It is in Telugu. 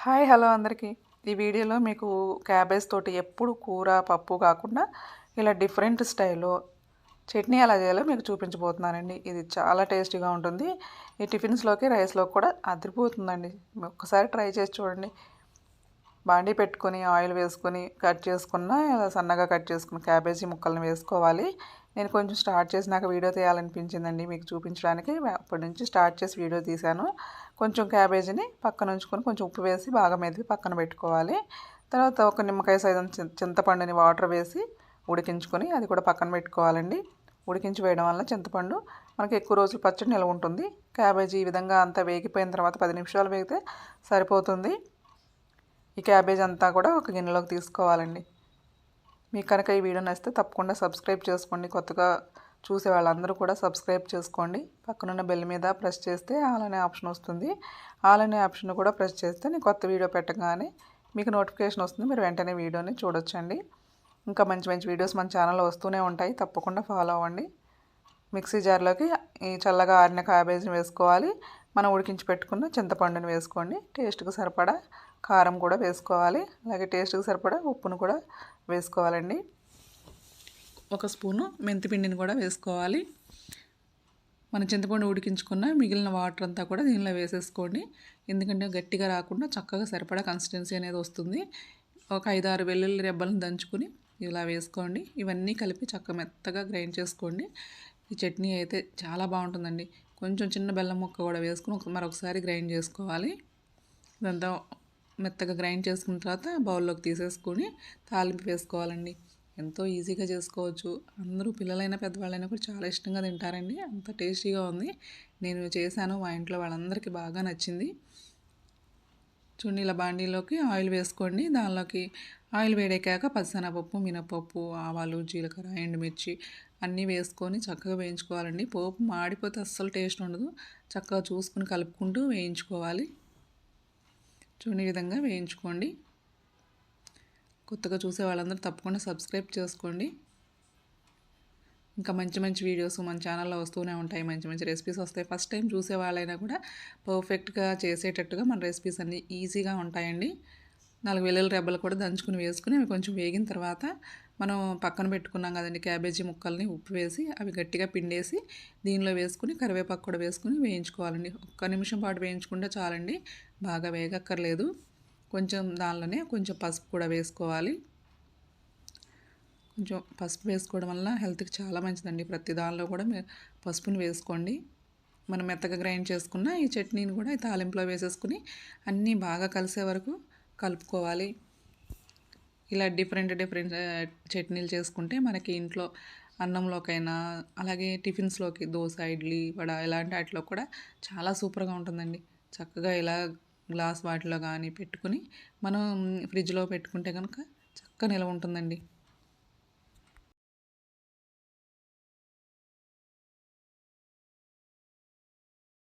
హాయ్ హలో అందరికీ. ఈ వీడియోలో మీకు క్యాబేజ్ తోటి ఎప్పుడు కూర పప్పు కాకుండా ఇలా డిఫరెంట్ స్టైల్లో చట్నీ ఎలా చేయాలో మీకు చూపించబోతున్నానండి. ఇది చాలా టేస్టీగా ఉంటుంది. ఈ టిఫిన్స్లోకి రైస్లోకి కూడా అదిరిపోతుందండి. ఒక్కసారి ట్రై చేసి చూడండి. బాండీ పెట్టుకొని ఆయిల్ వేసుకొని కట్ చేసుకున్న సన్నగా కట్ చేసుకున్న క్యాబేజీ ముక్కలను వేసుకోవాలి. నేను కొంచెం స్టార్ట్ చేసినాక వీడియో తీయాలనిపించిందండి మీకు చూపించడానికి. అప్పటి నుంచి స్టార్ట్ చేసి వీడియో తీశాను. కొంచెం క్యాబేజీని పక్కన ఉంచుకొని కొంచెం ఉప్పు వేసి బాగా మెదిపి పక్కన పెట్టుకోవాలి. తర్వాత ఒక నిమ్మకాయ సైజు చింతపండుని వాటర్ వేసి ఉడికించుకొని అది కూడా పక్కన పెట్టుకోవాలండి. ఉడికించి వేయడం వల్ల చింతపండు మనకి ఎక్కువ రోజులు పచ్చడి నిల్వ ఉంటుంది. క్యాబేజీ ఈ విధంగా అంతా వేగిపోయిన తర్వాత 10 నిమిషాలు వేగితే సరిపోతుంది. ఈ క్యాబేజ్ అంతా కూడా ఒక గిన్నెలోకి తీసుకోవాలండి. మీకు కనుక ఈ వీడియో నచ్చితే తప్పకుండా సబ్స్క్రైబ్ చేసుకోండి. కొత్తగా చూసే వాళ్ళందరూ కూడా సబ్స్క్రైబ్ చేసుకోండి. పక్కనున్న బెల్ మీద ప్రెస్ చేస్తే ఆల్ అనే ఆప్షన్ వస్తుంది. ఆల్ అనే ఆప్షన్ కూడా ప్రెస్ చేస్తే నేను కొత్త వీడియో పెట్టగానే మీకు నోటిఫికేషన్ వస్తుంది. మీరు వెంటనే వీడియోని చూడొచ్చండి. ఇంకా మంచి మంచి వీడియోస్ మన ఛానల్లో వస్తూనే ఉంటాయి. తప్పకుండా ఫాలో అవ్వండి. మిక్సీ జార్లోకి ఈ చల్లగా ఆరిన క్యాబేజీని వేసుకోవాలి. మనం ఉడికించి పెట్టుకున్న చింతపండుని వేసుకోండి. టేస్ట్కి సరిపడా కారం కూడా వేసుకోవాలి. అలాగే టేస్ట్కి సరిపడా ఉప్పును కూడా వేసుకోవాలండి. ఒక స్పూను మెంతిపిండిని కూడా వేసుకోవాలి. మన చింతపండు ఉడికించుకున్న మిగిలిన వాటర్ అంతా కూడా దీనిలో వేసేసుకోండి. ఎందుకంటే గట్టిగా రాకుండా చక్కగా సరిపడా కన్సిస్టెన్సీ అనేది వస్తుంది. ఒక 5-6 వెల్లుల్లి రెబ్బలను దంచుకొని ఇలా వేసుకోండి. ఇవన్నీ కలిపి చక్కగా మెత్తగా గ్రైండ్ చేసుకోండి. ఈ చట్నీ అయితే చాలా బాగుంటుందండి. కొంచెం చిన్న బెల్లం ముక్క కూడా వేసుకుని మరొకసారి గ్రైండ్ చేసుకోవాలి. ఇదంతా మెత్తగా గ్రైండ్ చేసుకున్న తర్వాత బౌల్లోకి తీసేసుకొని తాలింపు వేసుకోవాలండి. ఎంతో ఈజీగా చేసుకోవచ్చు. అందరూ పిల్లలైనా పెద్దవాళ్ళైనా కూడా చాలా ఇష్టంగా తింటారండి. అంత టేస్టీగా ఉంది. నేను చేశాను, మా ఇంట్లో వాళ్ళందరికీ బాగా నచ్చింది. చూడండి, ఇలా బాండీలోకి ఆయిల్ వేసుకోండి. దానిలోకి ఆయిల్ వేడెక్కాక పచ్చిశనగపప్పు, మినపప్పు, ఆవాలు, జీలకర్ర, ఎండుమిర్చి అన్నీ వేసుకొని చక్కగా వేయించుకోవాలండి. పోపు మాడిపోతే అస్సలు టేస్ట్ ఉండదు. చక్కగా చూసుకుని కలుపుకుంటూ వేయించుకోవాలి. చూడండి, ఈ విధంగా వేయించుకోండి. కొత్తగా చూసే వాళ్ళందరూ తప్పకుండా సబ్స్క్రైబ్ చేసుకోండి. ఇంకా మంచి మంచి వీడియోస్ మన ఛానల్లో వస్తూనే ఉంటాయి. మంచి మంచి రెసిపీస్ వస్తాయి. ఫస్ట్ టైం చూసే వాళ్ళైనా కూడా పర్ఫెక్ట్గా చేసేటట్టుగా మన రెసిపీస్ అన్నీ ఈజీగా ఉంటాయండి. 4 వెల్లుల్లి రెబ్బలు కూడా దంచుకుని వేసుకుని అవి కొంచెం వేగిన తర్వాత మనం పక్కన పెట్టుకున్నాం కదండి క్యాబేజీ ముక్కల్ని ఉప్పు వేసి అవి గట్టిగా పిండేసి దీనిలో వేసుకుని కరివేపాకు కూడా వేసుకుని వేయించుకోవాలండి. 1 నిమిషం పాటు వేయించుకుంటే చాలండి. బాగా వేగక్కర్లేదు. కొంచెం దానిలోనే కొంచెం పసుపు కూడా వేసుకోవాలి. కొంచెం పసుపు వేసుకోవడం వల్ల హెల్త్కి చాలా మంచిదండి. ప్రతి దానిలో కూడా పసుపుని వేసుకోండి. మనం మెత్తగా గ్రైండ్ చేసుకున్న ఈ చట్నీని కూడా ఈ తాలింపులో వేసేసుకుని అన్నీ బాగా కలిసే వరకు కలుపుకోవాలి. ఇలా డిఫరెంట్ చట్నీలు చేసుకుంటే మనకి ఇంట్లో అన్నంలోకైనా అలాగే టిఫిన్స్లోకి దోశ, ఇడ్లీ, వడ ఇలాంటి వాటిలో కూడా చాలా సూపర్గా ఉంటుందండి. చక్కగా ఇలా గ్లాస్ వాటిలో కానీ పెట్టుకుని మనం ఫ్రిడ్జ్లో పెట్టుకుంటే కనుక చక్కగా నిల్వ ఉంటుందండి.